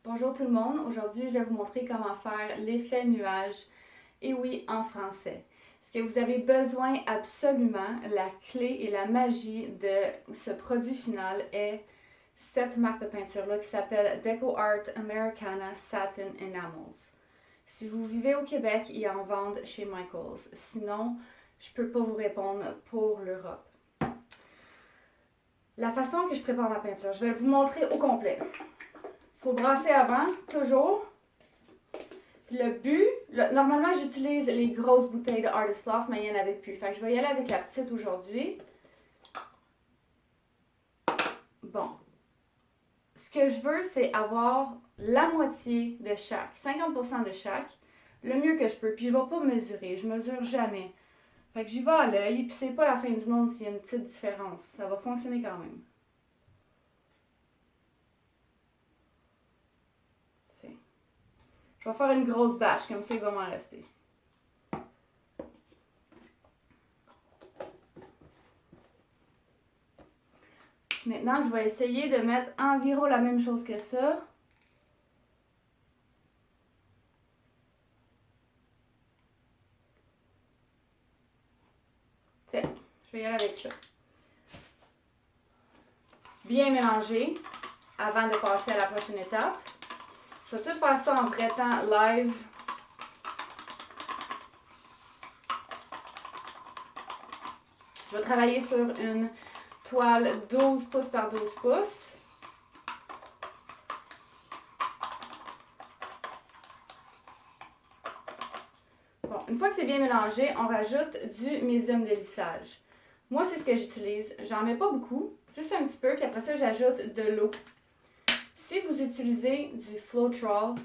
Bonjour tout le monde, aujourd'hui je vais vous montrer comment faire l'effet nuage, et oui en français. Ce que vous avez besoin absolument, la clé et la magie de ce produit final est cette marque de peinture-là qui s'appelle Deco Art Americana Satin Enamels. Si vous vivez au Québec, ils en vendent chez Michaels. Sinon, je ne peux pas vous répondre pour l'Europe. La façon que je prépare ma peinture, je vais vous montrer au complet. Il faut brasser avant, toujours. Puis le but, normalement j'utilise les grosses bouteilles de Artist Loft, mais il n'y en avait plus. Fait que je vais y aller avec la petite aujourd'hui. Bon. Ce que je veux, c'est avoir la moitié de chaque, 50% de chaque, le mieux que je peux. Puis je ne vais pas mesurer, je mesure jamais. Fait que j'y vais à l'œil, puis c'est pas la fin du monde s'il y a une petite différence. Ça va fonctionner quand même. Je vais faire une grosse bâche, comme ça il va m'en rester. Maintenant, je vais essayer de mettre environ la même chose que ça. Tiens, je vais y aller avec ça. Bien mélanger avant de passer à la prochaine étape. Je vais tout faire ça en vrai temps live. Je vais travailler sur une toile 12 pouces par 12 pouces. Bon, une fois que c'est bien mélangé, on rajoute du médium de lissage. Moi, c'est ce que j'utilise. J'en mets pas beaucoup, juste un petit peu, puis après ça, j'ajoute de l'eau. Si vous utilisez du Floetrol,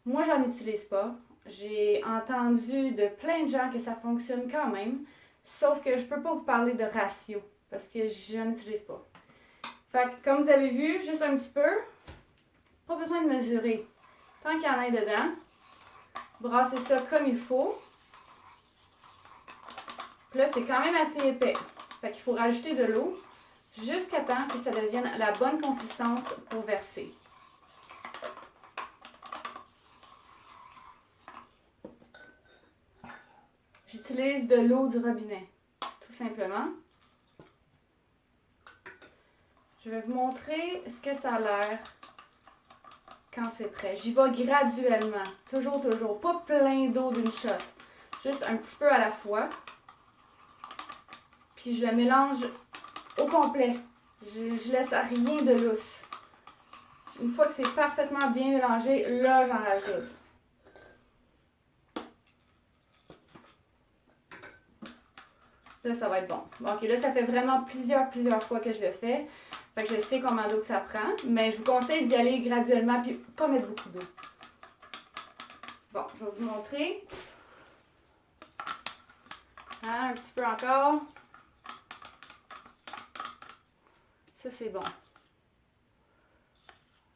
moi, j'en utilise pas. J'ai entendu de plein de gens que ça fonctionne quand même, sauf que je peux pas vous parler de ratio, parce que je n'en utilise pas. Fait que, comme vous avez vu, juste un petit peu, pas besoin de mesurer. Tant qu'il y en a dedans, brassez ça comme il faut. Puis là, c'est quand même assez épais. Fait qu'il faut rajouter de l'eau jusqu'à temps que ça devienne la bonne consistance pour verser. J'utilise de l'eau du robinet, tout simplement. Je vais vous montrer ce que ça a l'air quand c'est prêt. J'y vais graduellement, toujours, pas plein d'eau d'une shot, juste un petit peu à la fois. Puis je le mélange au complet. Je laisse rien de lousse. Une fois que c'est parfaitement bien mélangé, là j'en rajoute. Là, ça va être bon. Bon, ok, là, ça fait vraiment plusieurs fois que je le fais. Fait que je sais combien d'eau que ça prend. Mais je vous conseille d'y aller graduellement puis pas mettre beaucoup d'eau. Bon, je vais vous montrer. Un petit peu encore. Ça, c'est bon.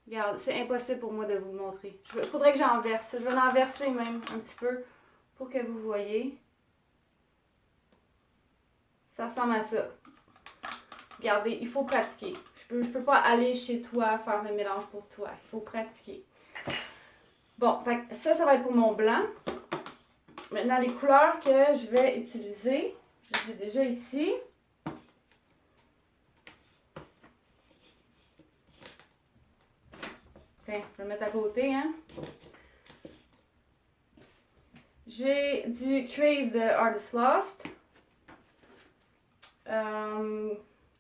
Regarde, c'est impossible pour moi de vous le montrer. Il faudrait que j'en verse. Je vais en verser même un petit peu pour que vous voyez. Ça ressemble à ça. Regardez, il faut pratiquer. Je peux pas aller chez toi faire le mélange pour toi. Il faut pratiquer. Bon, ça va être pour mon blanc. Maintenant, les couleurs que je vais utiliser, je les ai déjà ici. Tiens, je vais le mettre à côté, hein. J'ai du Crave de Artist Loft.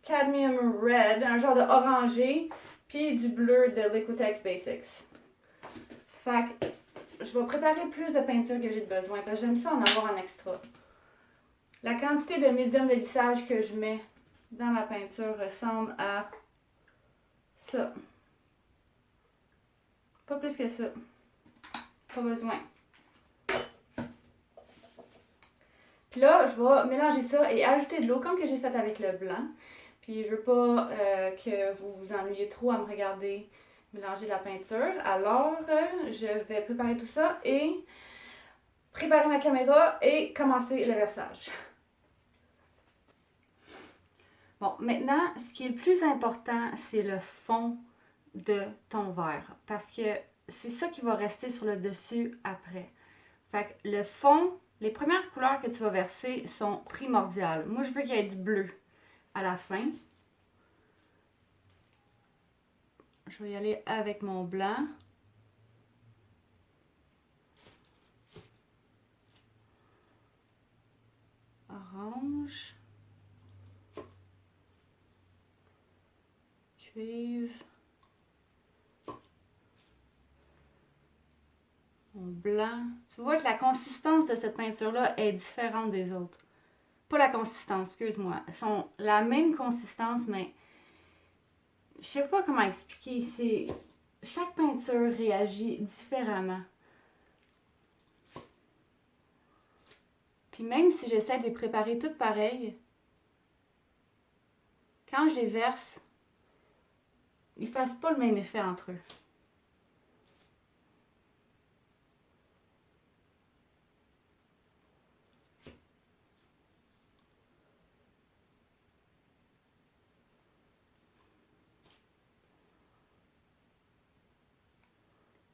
Cadmium Red, un genre de orangé, puis du bleu de Liquitex Basics. Fait que je vais préparer plus de peinture que j'ai besoin, parce que j'aime ça en avoir en extra. La quantité de médium de lissage que je mets dans ma peinture ressemble à ça. Pas plus que ça. Pas besoin. Puis là, je vais mélanger ça et ajouter de l'eau comme que j'ai fait avec le blanc. Puis je veux pas que vous vous ennuyiez trop à me regarder mélanger la peinture. Alors, je vais préparer tout ça et préparer ma caméra et commencer le versage. Bon, maintenant, ce qui est le plus important, c'est le fond de ton verre. Parce que c'est ça qui va rester sur le dessus après. Fait que le fond, les premières couleurs que tu vas verser sont primordiales. Moi, je veux qu'il y ait du bleu à la fin. Je vais y aller avec mon blanc. Orange. Cuivre. Mon blanc. Tu vois que la consistance de cette peinture-là est différente des autres. Pas la consistance, excuse-moi. Elles sont la même consistance, mais je sais pas comment expliquer. C'est chaque peinture réagit différemment. Puis même si j'essaie de les préparer toutes pareilles, quand je les verse, ils ne fassent pas le même effet entre eux.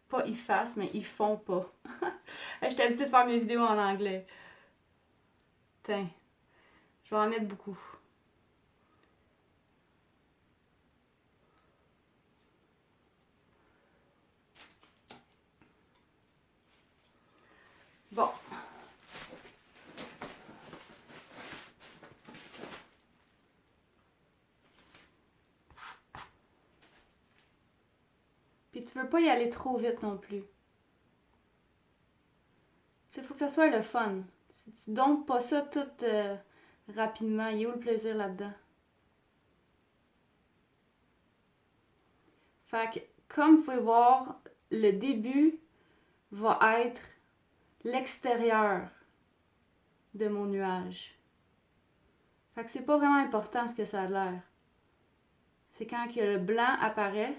Pas ils fassent, mais ils font pas. J'étais habituée de faire mes vidéos en anglais. Tiens, je vais en mettre beaucoup. Bon. Puis tu veux pas y aller trop vite non plus. Il faut que ça soit le fun. Tu dompes pas ça tout rapidement. Il y a où le plaisir là-dedans? Fait que, comme vous pouvez voir, le début va être l'extérieur de mon nuage. Fait que c'est pas vraiment important ce que ça a l'air. C'est quand que le blanc apparaît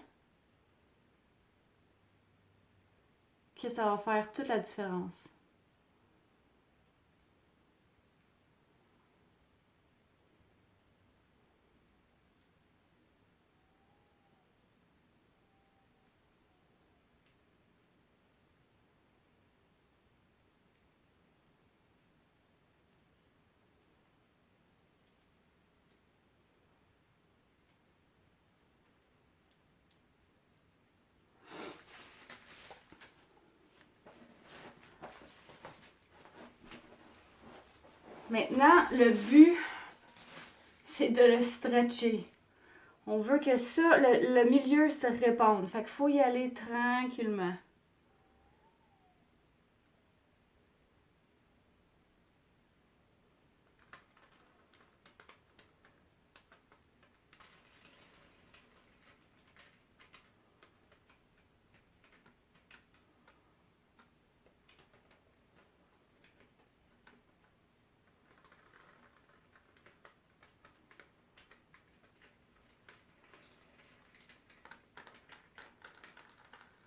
que ça va faire toute la différence. Maintenant, le but, c'est de le stretcher. On veut que ça, le milieu se répande. Fait qu'il faut y aller tranquillement.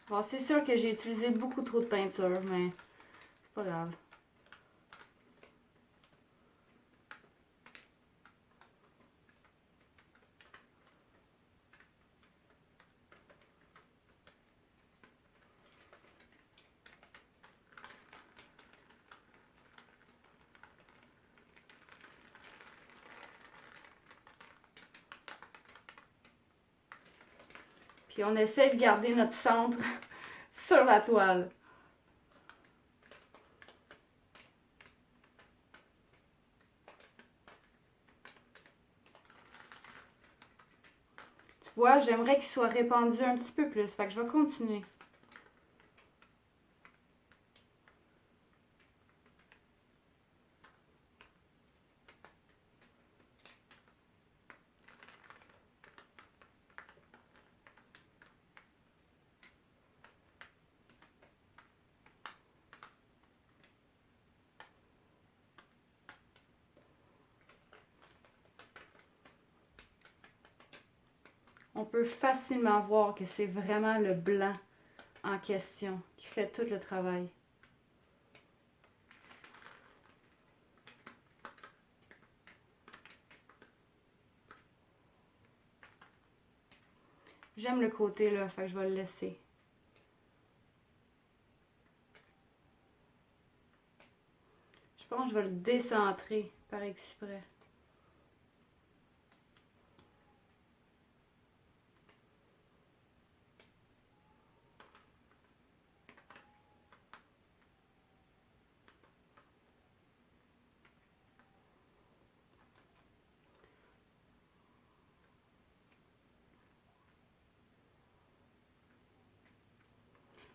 Bon, c'est sûr que j'ai utilisé beaucoup trop de peinture, mais c'est pas grave. Puis on essaie de garder notre centre sur la toile. Tu vois, j'aimerais qu'il soit répandu un petit peu plus. Fait que je vais continuer. On peut facilement voir que c'est vraiment le blanc en question qui fait tout le travail. J'aime le côté là, fait que je vais le laisser. pense que je vais le décentrer par exprès.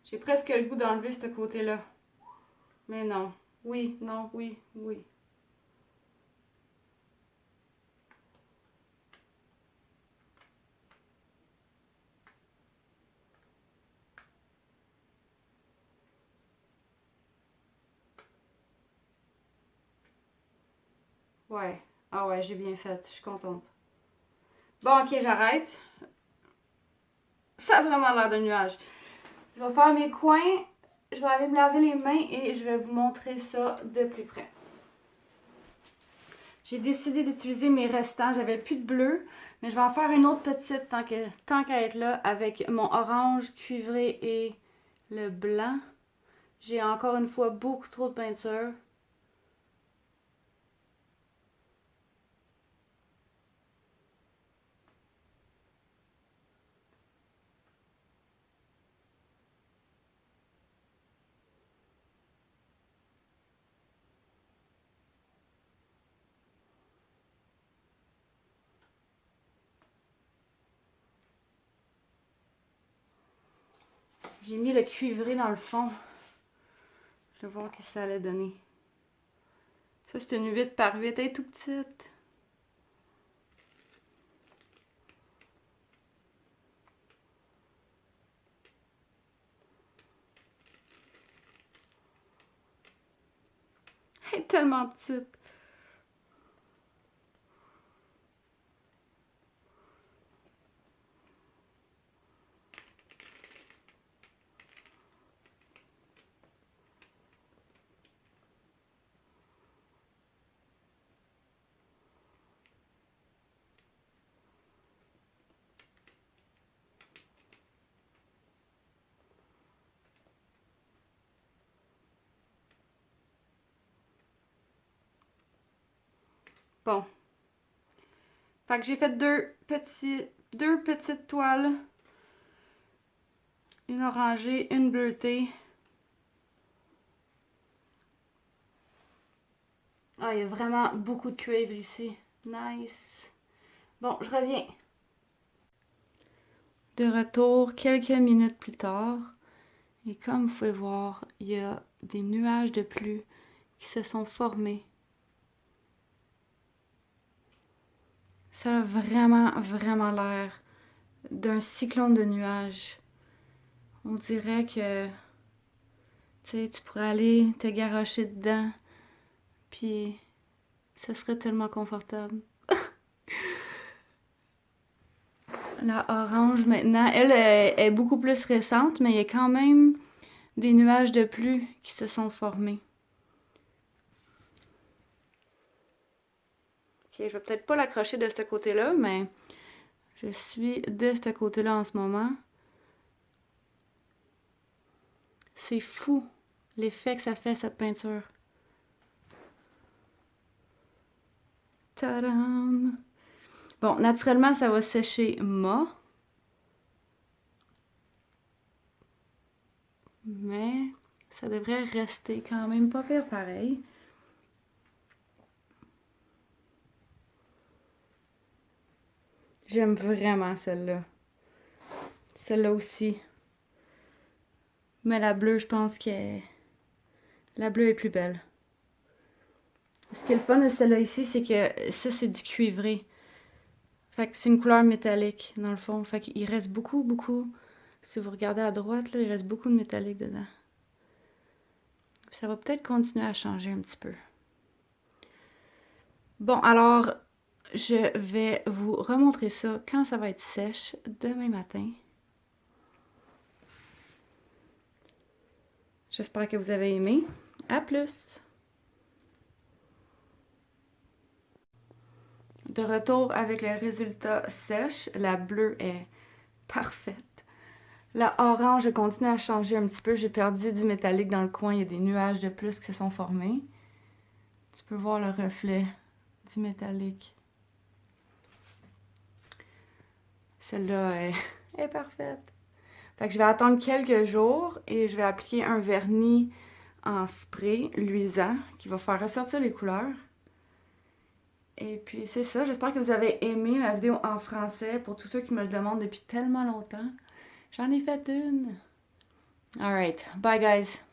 J'ai presque le goût d'enlever ce côté-là. Mais non. Oui, non, oui, oui. Ouais. Ah ouais, j'ai bien fait. Je suis contente. Bon, ok, j'arrête. Ça a vraiment l'air d'un nuage. Je vais faire mes coins. Je vais aller me laver les mains et je vais vous montrer ça de plus près. J'ai décidé d'utiliser mes restants. J'avais plus de bleu, mais je vais en faire une autre petite tant qu'à être là avec mon orange cuivré et le blanc. J'ai encore une fois beaucoup trop de peinture. J'ai mis le cuivré dans le fond. Je vais voir ce que ça allait donner. Ça, c'est une 8 par 8. Elle est tout petite. Elle est tellement petite. Bon. Fait que j'ai fait deux petites toiles. Une orangée, une bleutée. Ah, il y a vraiment beaucoup de cuivre ici. Nice. Bon, je reviens. De retour quelques minutes plus tard. Et comme vous pouvez voir, il y a des nuages de pluie qui se sont formés. Ça a vraiment l'air d'un cyclone de nuages. On dirait que tu pourrais aller te garrocher dedans, puis ça serait tellement confortable. La orange maintenant, elle est beaucoup plus récente, mais il y a quand même des nuages de pluie qui se sont formés. Ok, je vais peut-être pas l'accrocher de ce côté-là, mais je suis de ce côté-là en ce moment. C'est fou l'effet que ça fait, cette peinture. Tadam! Bon, naturellement, ça va sécher mat. Mais ça devrait rester quand même pas pire pareil. J'aime vraiment celle-là. Celle-là aussi. Mais la bleue, je pense que la bleue est plus belle. Ce qui est le fun de celle-là ici, c'est que ça, c'est du cuivré. Fait que c'est une couleur métallique, dans le fond. Fait qu'il reste beaucoup. Si vous regardez à droite, là, il reste beaucoup de métallique dedans. Ça va peut-être continuer à changer un petit peu. Bon, alors, je vais vous remontrer ça quand ça va être sèche demain matin. J'espère que vous avez aimé. À plus! De retour avec le résultat sèche. La bleue est parfaite. La orange continue à changer un petit peu. J'ai perdu du métallique dans le coin. Il y a des nuages de plus qui se sont formés. Tu peux voir le reflet du métallique. Celle-là est parfaite. Fait que je vais attendre quelques jours et je vais appliquer un vernis en spray luisant qui va faire ressortir les couleurs. Et puis c'est ça, j'espère que vous avez aimé ma vidéo en français pour tous ceux qui me le demandent depuis tellement longtemps. J'en ai fait une. Alright, bye guys!